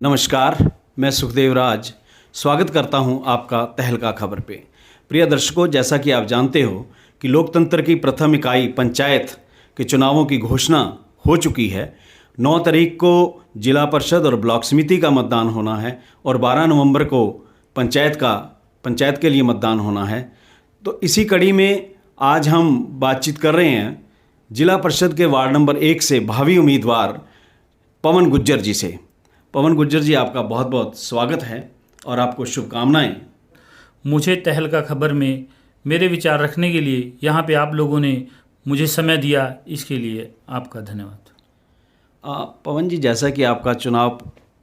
नमस्कार, मैं सुखदेव राज स्वागत करता हूं आपका तहलका खबर पे। प्रिय दर्शकों, जैसा कि आप जानते हो कि लोकतंत्र की प्रथम इकाई पंचायत के चुनावों की घोषणा हो चुकी है। 9 तारीख को जिला परिषद और ब्लॉक समिति का मतदान होना है और 12 नवंबर को पंचायत के लिए मतदान होना है। तो इसी कड़ी में आज हम बातचीत कर रहे हैं जिला परिषद के वार्ड नंबर 1 से भावी उम्मीदवार पवन गुज्जर जी से। पवन गुज्जर जी, आपका बहुत बहुत स्वागत है और आपको शुभकामनाएं। मुझे तहलका खबर में मेरे विचार रखने के लिए यहाँ पे आप लोगों ने मुझे समय दिया, इसके लिए आपका धन्यवाद। पवन जी, जैसा कि आपका चुनाव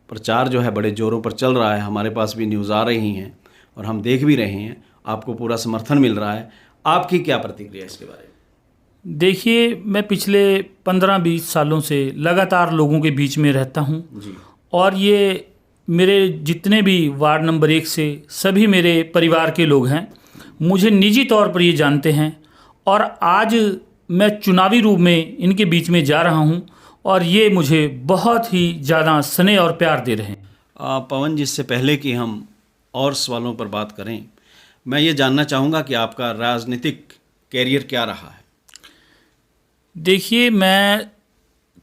प्रचार जो है बड़े ज़ोरों पर चल रहा है, हमारे पास भी न्यूज़ आ रही हैं और हम देख भी रहे हैं, आपको पूरा समर्थन मिल रहा है। आपकी क्या प्रतिक्रिया इसके बारे में? देखिए, मैं पिछले 15-20 सालों से लगातार लोगों के बीच में रहता हूँ और ये मेरे जितने भी वार्ड नंबर 1 से सभी मेरे परिवार के लोग हैं, मुझे निजी तौर पर ये जानते हैं और आज मैं चुनावी रूप में इनके बीच में जा रहा हूँ और ये मुझे बहुत ही ज़्यादा स्नेह और प्यार दे रहे हैं। पवन जी, इससे पहले कि हम और सवालों पर बात करें, मैं ये जानना चाहूँगा कि आपका राजनीतिक कैरियर क्या रहा है? देखिए, मैं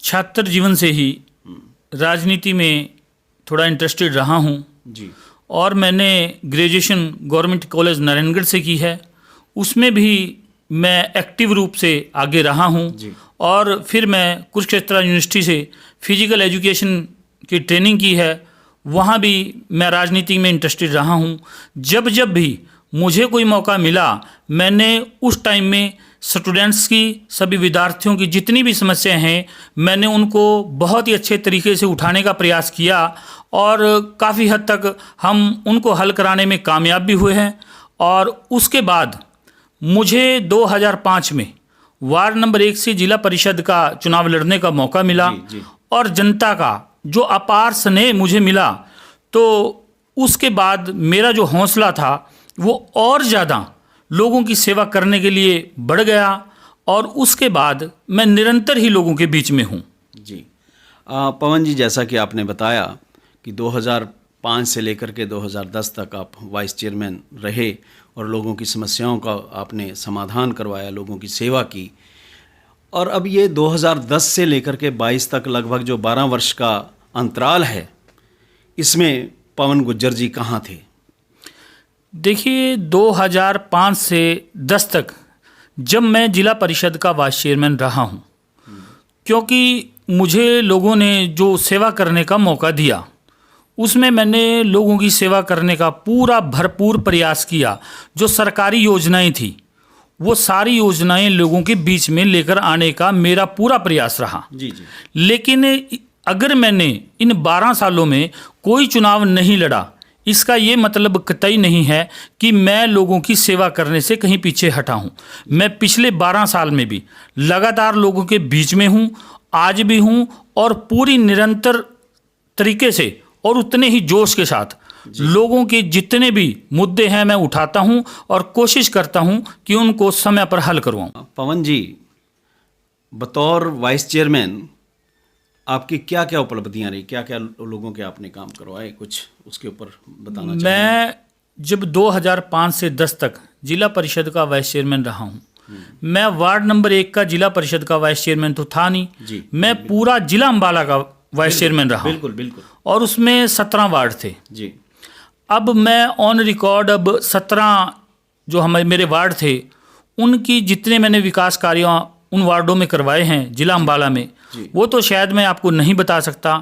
छात्र जीवन से ही राजनीति में थोड़ा इंटरेस्टेड रहा हूँ जी। और मैंने ग्रेजुएशन गवर्नमेंट कॉलेज नारायणगढ़ से की है। उसमें भी मैं एक्टिव रूप से आगे रहा हूँ और फिर मैं कुरुक्षेत्र यूनिवर्सिटी से फिजिकल एजुकेशन की ट्रेनिंग की है। वहाँ भी मैं राजनीति में इंटरेस्टेड रहा हूँ। जब भी मुझे कोई मौका मिला, मैंने उस टाइम में स्टूडेंट्स की, सभी विद्यार्थियों की जितनी भी समस्याएं हैं, मैंने उनको बहुत ही अच्छे तरीके से उठाने का प्रयास किया और काफ़ी हद तक हम उनको हल कराने में कामयाब भी हुए हैं। और उसके बाद मुझे 2005 में वार्ड नंबर 1 से जिला परिषद का चुनाव लड़ने का मौका मिला और जनता का जो अपार स्नेह मुझे मिला, तो उसके बाद मेरा जो हौसला था वो और ज़्यादा लोगों की सेवा करने के लिए बढ़ गया और उसके बाद मैं निरंतर ही लोगों के बीच में हूँ। जी। पवन जी, जैसा कि आपने बताया कि 2005 से लेकर के 2010 तक आप वाइस चेयरमैन रहे और लोगों की समस्याओं का आपने समाधान करवाया, लोगों की सेवा की। और अब ये 2010 से लेकर के 22 तक लगभग जो 12 वर्ष का अंतराल है, इसमें पवन गुज्जर जी कहाँ थे? देखिए, 2005 से 10 तक जब मैं जिला परिषद का वाइस चेयरमैन रहा हूँ, क्योंकि मुझे लोगों ने जो सेवा करने का मौका दिया, उसमें मैंने लोगों की सेवा करने का पूरा भरपूर प्रयास किया। जो सरकारी योजनाएं थी, वो सारी योजनाएं लोगों के बीच में लेकर आने का मेरा पूरा प्रयास रहा। जी। लेकिन अगर मैंने इन 12 सालों में कोई चुनाव नहीं लड़ा, इसका ये मतलब कतई नहीं है कि मैं लोगों की सेवा करने से कहीं पीछे हटा हूँ। मैं पिछले 12 साल में भी लगातार लोगों के बीच में हूँ, आज भी हूँ और पूरी निरंतर तरीके से और उतने ही जोश के साथ लोगों के जितने भी मुद्दे हैं मैं उठाता हूँ और कोशिश करता हूँ कि उनको समय पर हल करवाऊँ। पवन जी, बतौर वाइस चेयरमैन आपकी क्या क्या उपलब्धियां रही, क्या क्या लोगों के आपने काम करवाए, कुछ उसके ऊपर बताना चाहिए? मैं जब 2005 से 10 तक जिला परिषद का वाइस चेयरमैन रहा हूँ, मैं वार्ड नंबर 1 का जिला परिषद का वाइस चेयरमैन तो था नहीं, मैं पूरा जिला अम्बाला का वाइस चेयरमैन रहा। बिल्कुल। और उसमें 17 वार्ड थे जी। अब मैं ऑन रिकॉर्ड 17 जो हमारे मेरे वार्ड थे, उनकी जितने मैंने विकास कार्य उन वार्डों में करवाए हैं जिला अम्बाला में, वो तो शायद मैं आपको नहीं बता सकता।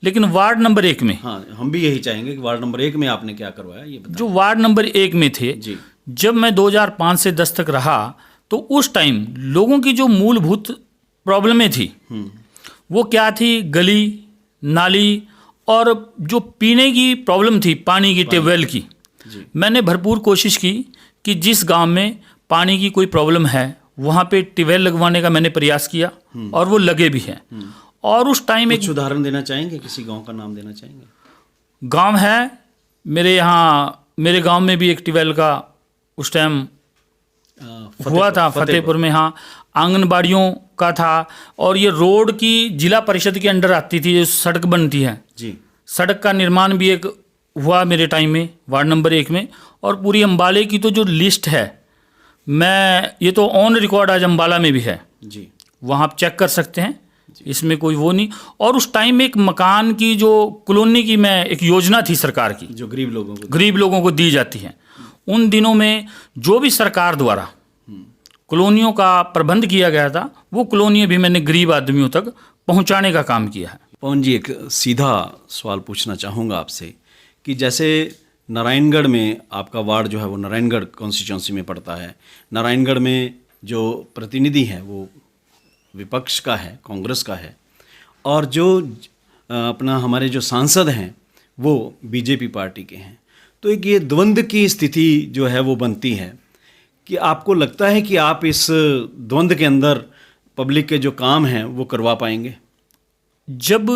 लेकिन वार्ड नंबर 1 में, हाँ, हम भी यही चाहेंगे कि वार्ड नंबर 1 में आपने क्या करवाया, ये बताएं। जो वार्ड नंबर 1 में थे, जब मैं 2005 से 10 तक रहा, तो उस टाइम लोगों की जो मूलभूत प्रॉब्लमें थी वो क्या थी? गली नाली और जो पीने की प्रॉब्लम थी, पानी की ट्यूबवेल की। मैंने भरपूर कोशिश की कि जिस गांव में पानी की कोई प्रॉब्लम है वहाँ पे ट्यूबवेल लगवाने का मैंने प्रयास किया और वो लगे भी हैं। और उस टाइम एक उदाहरण देना चाहेंगे, किसी गांव का नाम देना चाहेंगे? गांव है मेरे यहाँ, मेरे गांव में भी एक ट्यूबवेल का उस टाइम हुआ था, फतेहपुर में। हाँ, आंगनबाड़ियों का था और ये रोड की जिला परिषद के अंडर आती थी, जो सड़क बनती है जी, सड़क का निर्माण भी एक हुआ मेरे टाइम में वार्ड नंबर 1 में। और पूरी अम्बाले की तो जो लिस्ट है, मैं ये तो ऑन रिकॉर्ड आज अम्बाला में भी है जी, वहाँ आप चेक कर सकते हैं, इसमें कोई वो नहीं। और उस टाइम में एक मकान की जो कॉलोनी की मैं एक योजना थी सरकार की, जो गरीब लोगों को दी जाती है, उन दिनों में जो भी सरकार द्वारा कॉलोनियों का प्रबंध किया गया था, वो कॉलोनियाँ भी मैंने गरीब आदमियों तक पहुँचाने का काम किया है। पवन जी, एक सीधा सवाल पूछना चाहूँगा आपसे कि जैसे नारायणगढ़ में आपका वार्ड जो है वो नारायणगढ़ कॉन्स्टिट्यूंसी में पड़ता है। नारायणगढ़ में जो प्रतिनिधि है वो विपक्ष का है, कांग्रेस का है, और जो अपना हमारे जो सांसद हैं वो बीजेपी पार्टी के हैं। तो एक ये द्वंद्व की स्थिति जो है वो बनती है कि आपको लगता है कि आप इस द्वंद्व के अंदर पब्लिक के जो काम हैं वो करवा पाएंगे? जब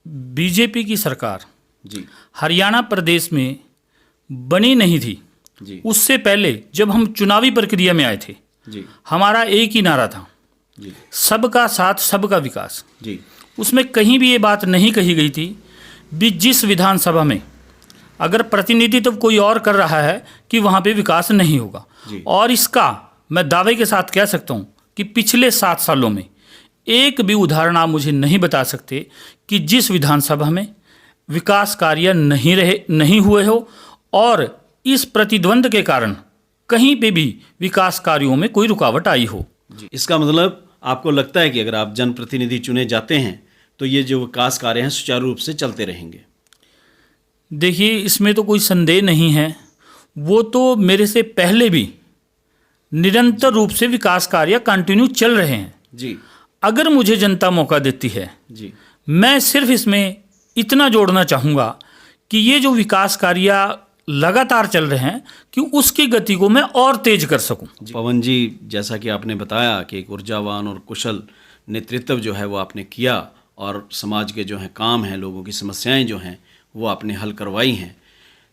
बीजेपी की सरकार जी हरियाणा प्रदेश में बनी नहीं थी जी उससे पहले जब हम चुनावी प्रक्रिया में आए थे, जी हमारा एक ही नारा था, जी सबका साथ सबका विकास। जी उसमें कहीं भी ये बात नहीं कही गई थी भी जिस विधानसभा में अगर प्रतिनिधित्व तो कोई और कर रहा है कि वहाँ पे विकास नहीं होगा। जी। और इसका मैं दावे के साथ कह सकता हूँ कि पिछले 7 सालों में एक भी उदाहरण आप मुझे नहीं बता सकते कि जिस विधानसभा में विकास कार्य नहीं हुए हो और इस प्रतिद्वंद के कारण कहीं पे भी विकास कार्यों में कोई रुकावट आई हो। जी। इसका मतलब आपको लगता है कि अगर आप जनप्रतिनिधि चुने जाते हैं तो ये जो विकास कार्य हैं सुचारू रूप से चलते रहेंगे? देखिए, इसमें तो कोई संदेह नहीं है, वो तो मेरे से पहले भी निरंतर रूप से विकास कार्य कंटिन्यू चल रहे हैं। जी। अगर मुझे जनता मौका देती है, जी, मैं सिर्फ इसमें इतना जोड़ना चाहूँगा कि ये जो विकास कार्य लगातार चल रहे हैं कि उसकी गति को मैं और तेज कर सकूं। पवन जी, जैसा कि आपने बताया कि एक ऊर्जावान और कुशल नेतृत्व जो है वो आपने किया और समाज के जो हैं काम हैं, लोगों की समस्याएं जो हैं वो आपने हल करवाई हैं,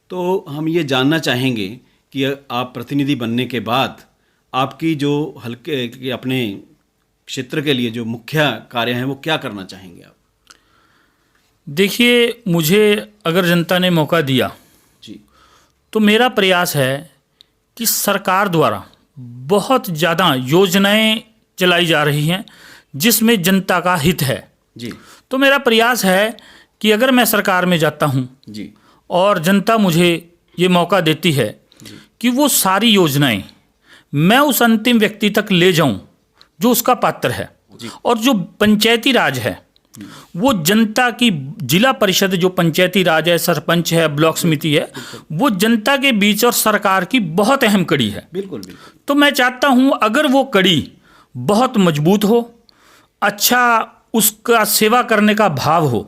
तो हम ये जानना चाहेंगे कि आप प्रतिनिधि बनने के बाद आपकी जो हल्के अपने क्षेत्र के लिए जो मुख्य कार्य हैं वो क्या करना चाहेंगे आप? देखिए, मुझे अगर जनता ने मौका दिया जी, तो मेरा प्रयास है कि सरकार द्वारा बहुत ज़्यादा योजनाएं चलाई जा रही हैं जिसमें जनता का हित है। जी, तो मेरा प्रयास है कि अगर मैं सरकार में जाता हूं जी, और जनता मुझे ये मौका देती है कि वो सारी योजनाएं मैं उस अंतिम व्यक्ति तक ले जाऊं जो उसका पात्र है। और जो पंचायती राज है वो जनता की, जिला परिषद जो पंचायती राज है, सरपंच है, ब्लॉक समिति है, वो जनता के बीच और सरकार की बहुत अहम कड़ी है। बिल्कुल बिल्कुल। तो मैं चाहता हूं अगर वो कड़ी बहुत मजबूत हो, अच्छा उसका सेवा करने का भाव हो,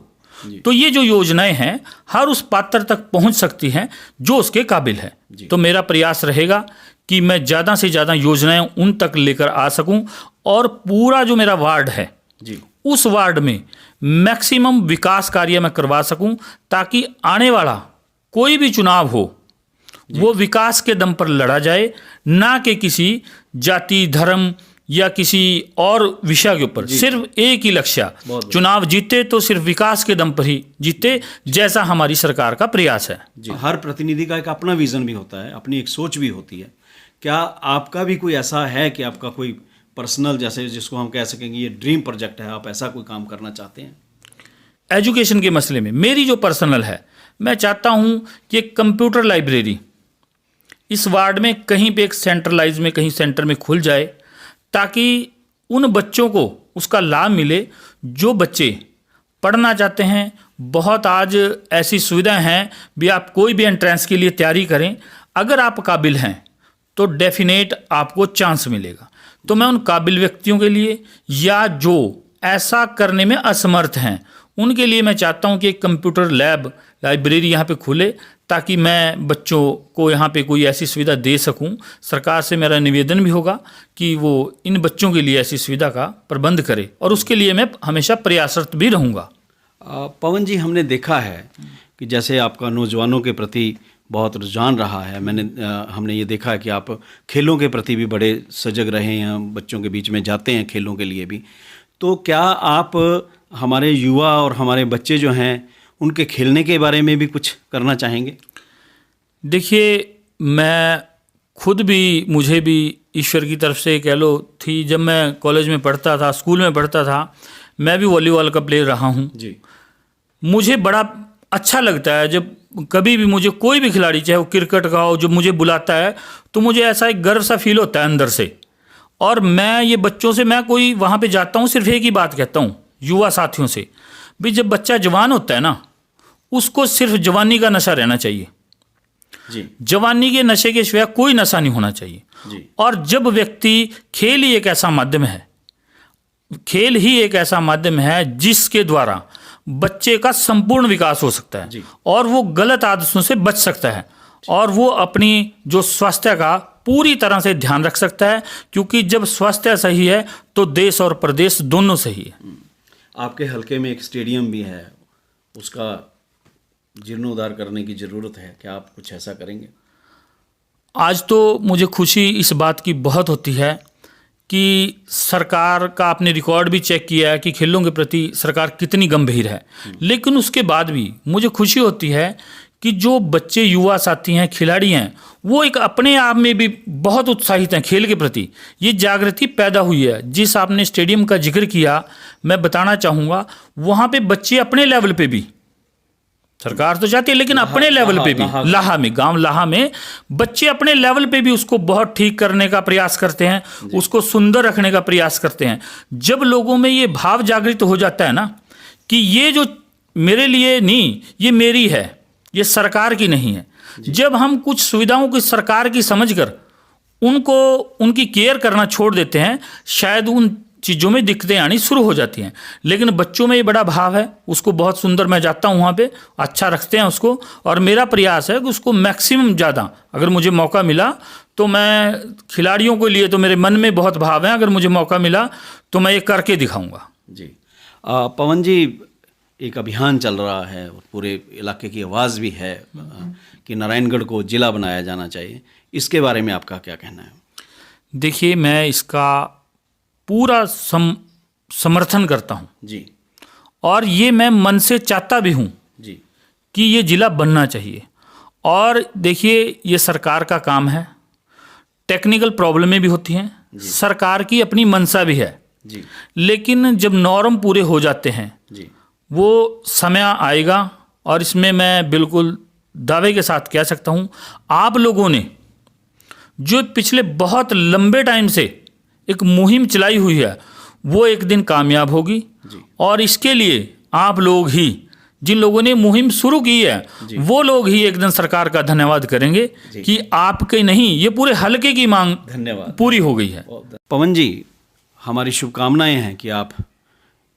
तो ये जो योजनाएं हैं हर उस पात्र तक पहुंच सकती हैं जो उसके काबिल है। तो मेरा प्रयास रहेगा कि मैं ज़्यादा से ज़्यादा योजनाएं उन तक लेकर आ सकूं और पूरा जो मेरा वार्ड है जी, उस वार्ड में मैक्सिमम विकास कार्य मैं करवा सकूं ताकि आने वाला कोई भी चुनाव हो वो विकास के दम पर लड़ा जाए, ना कि किसी जाति, धर्म या किसी और विषय के ऊपर। सिर्फ एक ही लक्ष्य, चुनाव जीते तो सिर्फ विकास के दम पर ही जीते, जैसा हमारी सरकार का प्रयास है। जी। हर प्रतिनिधि का एक अपना विजन भी होता है, अपनी एक सोच भी होती है। क्या आपका भी कोई ऐसा है कि आपका कोई पर्सनल, जैसे जिसको हम कह सकेंगे ये ड्रीम प्रोजेक्ट है, आप ऐसा कोई काम करना चाहते हैं? एजुकेशन के मसले में मेरी जो पर्सनल है, मैं चाहता हूं कि एक कंप्यूटर लाइब्रेरी इस वार्ड में कहीं पे एक सेंट्रलाइज में कहीं सेंटर में खुल जाए ताकि उन बच्चों को उसका लाभ मिले जो बच्चे पढ़ना चाहते हैं। बहुत आज ऐसी सुविधाएं हैं भी, आप कोई भी एंट्रेंस के लिए तैयारी करें, अगर आप काबिल हैं तो डेफिनेट आपको चांस मिलेगा। तो मैं उन काबिल व्यक्तियों के लिए या जो ऐसा करने में असमर्थ हैं उनके लिए मैं चाहता हूं कि एक कंप्यूटर लैब लाइब्रेरी यहाँ पे खुले ताकि मैं बच्चों को यहाँ पे कोई ऐसी सुविधा दे सकूं। सरकार से मेरा निवेदन भी होगा कि वो इन बच्चों के लिए ऐसी सुविधा का प्रबंध करे और उसके लिए मैं हमेशा प्रयासरत भी रहूँगा। पवन जी, हमने देखा है कि जैसे आपका नौजवानों के प्रति बहुत रुझान रहा है। हमने ये देखा है कि आप खेलों के प्रति भी बड़े सजग रहे हैं, बच्चों के बीच में जाते हैं खेलों के लिए भी। तो क्या आप हमारे युवा और हमारे बच्चे जो हैं उनके खेलने के बारे में भी कुछ करना चाहेंगे? देखिए, मैं खुद भी, मुझे भी ईश्वर की तरफ से कह लो थी, जब मैं कॉलेज में पढ़ता था, स्कूल में पढ़ता था, मैं भी वॉलीबॉल का प्लेयर रहा हूँ जी। मुझे बड़ा अच्छा लगता है जब कभी भी मुझे कोई भी खिलाड़ी, चाहे वो क्रिकेट का हो, जो मुझे बुलाता है तो मुझे ऐसा एक गर्व सा फील होता है अंदर से। और मैं ये बच्चों से, मैं कोई वहाँ पे जाता हूँ, सिर्फ एक ही बात कहता हूँ युवा साथियों से, भी जब बच्चा जवान होता है ना, उसको सिर्फ जवानी का नशा रहना चाहिए जी। जवानी के नशे के सिवा कोई नशा नहीं होना चाहिए जी। और जब व्यक्ति, खेल ही एक ऐसा माध्यम है, खेल ही एक ऐसा माध्यम है जिसके द्वारा बच्चे का संपूर्ण विकास हो सकता है जी। और वो गलत आदतों से बच सकता है और वो अपनी जो स्वास्थ्य का पूरी तरह से ध्यान रख सकता है, क्योंकि जब स्वास्थ्य सही है तो देश और प्रदेश दोनों सही है। आपके हलके में एक स्टेडियम भी है, उसका जीर्णोद्धार करने की ज़रूरत है, क्या आप कुछ ऐसा करेंगे? आज तो मुझे खुशी इस बात की बहुत होती है कि सरकार का आपने रिकॉर्ड भी चेक किया है कि खेलों के प्रति सरकार कितनी गंभीर है, लेकिन उसके बाद भी मुझे खुशी होती है कि जो बच्चे, युवा साथी हैं, खिलाड़ी हैं, वो एक अपने आप में भी बहुत उत्साहित हैं खेल के प्रति। ये जागृति पैदा हुई है। जिस आपने स्टेडियम का जिक्र किया, मैं बताना चाहूँगा, वहाँ पे बच्चे अपने लेवल पे भी, सरकार तो चाहती है लेकिन अपने लेवल पे भी, लाहा में, गांव लाहा में बच्चे अपने लेवल पे भी उसको बहुत ठीक करने का प्रयास करते हैं, उसको सुंदर रखने का प्रयास करते हैं। जब लोगों में ये भाव जागृत हो जाता है ना कि ये जो मेरे लिए नहीं, ये मेरी है, ये सरकार की नहीं है, जब हम कुछ सुविधाओं की सरकार की समझकर उनको, उनकी केयर करना छोड़ देते हैं, शायद उन चीज़ों में दिक्कतें आनी शुरू हो जाती हैं। लेकिन बच्चों में ये बड़ा भाव है, उसको बहुत सुंदर, मैं जाता हूँ वहाँ पे, अच्छा रखते हैं उसको, और मेरा प्रयास है कि उसको मैक्सिमम ज़्यादा, अगर मुझे मौका मिला तो मैं, खिलाड़ियों के लिए तो मेरे मन में बहुत भाव है, अगर मुझे मौका मिला तो मैं ये करके दिखाऊंगा। जी। पवन जी, एक अभियान चल रहा है, पूरे इलाके की आवाज़ भी है कि नारायणगढ़ को जिला बनाया जाना चाहिए, इसके बारे में आपका क्या कहना है? देखिए, मैं इसका पूरा समर्थन करता हूँ जी। और ये मैं मन से चाहता भी हूँ जी कि ये ज़िला बनना चाहिए। और देखिए, ये सरकार का काम है, टेक्निकल प्रॉब्लमें भी होती हैं, सरकार की अपनी मंशा भी है जी। लेकिन जब नॉर्म पूरे हो जाते हैं जी, वो समय आएगा। और इसमें मैं बिल्कुल दावे के साथ कह सकता हूँ, आप लोगों ने जो पिछले बहुत लंबे टाइम से एक मुहिम चलाई हुई है, वो एक दिन कामयाब होगी। और इसके लिए आप लोग ही, जिन लोगों ने मुहिम शुरू की है, वो लोग ही एक दिन सरकार का धन्यवाद करेंगे कि आपके नहीं, ये पूरे हलके की मांग धन्यवाद पूरी हो गई है। पवन जी, हमारी शुभकामनाएं हैं कि आप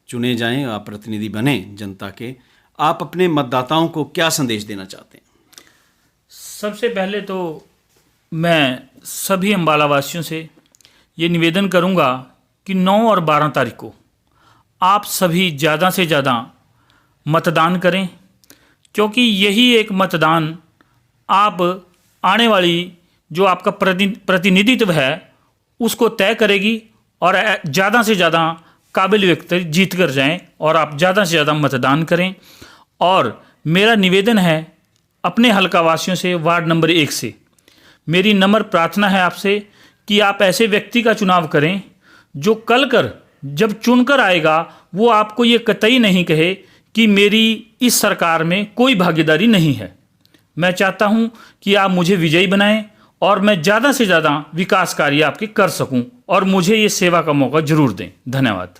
चुने जाएं, आप प्रतिनिधि बने जनता के। आप अपने मतदाताओं को क्या संदेश देना चाहते हैं? सबसे पहले तो मैं सभी अम्बाला वासियों से ये निवेदन करूंगा कि 9 और 12 तारीख को आप सभी ज़्यादा से ज़्यादा मतदान करें, क्योंकि यही एक मतदान आप आने वाली जो आपका प्रतिनिधित्व है उसको तय करेगी और ज़्यादा से ज़्यादा काबिल व्यक्ति जीत कर जाएँ और आप ज़्यादा से ज़्यादा मतदान करें। और मेरा निवेदन है अपने हलका वासियों से, वार्ड नंबर 1 से मेरी नम्र प्रार्थना है आपसे कि आप ऐसे व्यक्ति का चुनाव करें जो कल कर जब चुनकर आएगा वो आपको ये कतई नहीं कहे कि मेरी इस सरकार में कोई भागीदारी नहीं है। मैं चाहता हूं कि आप मुझे विजयी बनाएं और मैं ज़्यादा से ज़्यादा विकास कार्य आपके कर सकूं और मुझे ये सेवा का मौका जरूर दें। धन्यवाद।